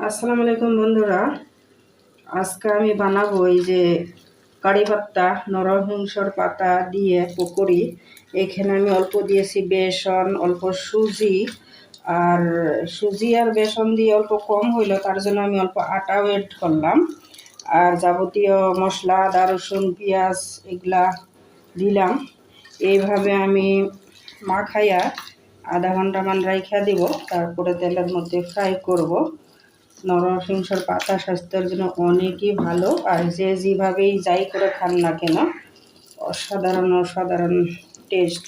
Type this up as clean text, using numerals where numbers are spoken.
আসসালামু আলাইকুম বন্ধুরা, আজকে আমি বানাবো এই যে কারি পাত্তা নরসিংহর পাতা দিয়ে পকোড়ি। এখানে আমি অল্প দিয়েছি বেসন, অল্প সুজি, আর সুজি আর বেসন দিয়ে অল্প কম হইলো, তার জন্য আমি অল্প আটাও এড করলাম। আর যাবতীয় মশলা, আদা রসুন পেঁয়াজ এগুলা দিলাম। এইভাবে আমি মাখাইয়া আধা ঘন্টা মান রাইখা দিব, তারপরে তেলের মধ্যে ফ্রাই করব। নরসিংহর পাতা স্বাস্থ্যের জন্য অনেকই ভালো, আর যে যেভাবেই যাই করে খান না কেন অসাধারণ অসাধারণ টেস্ট।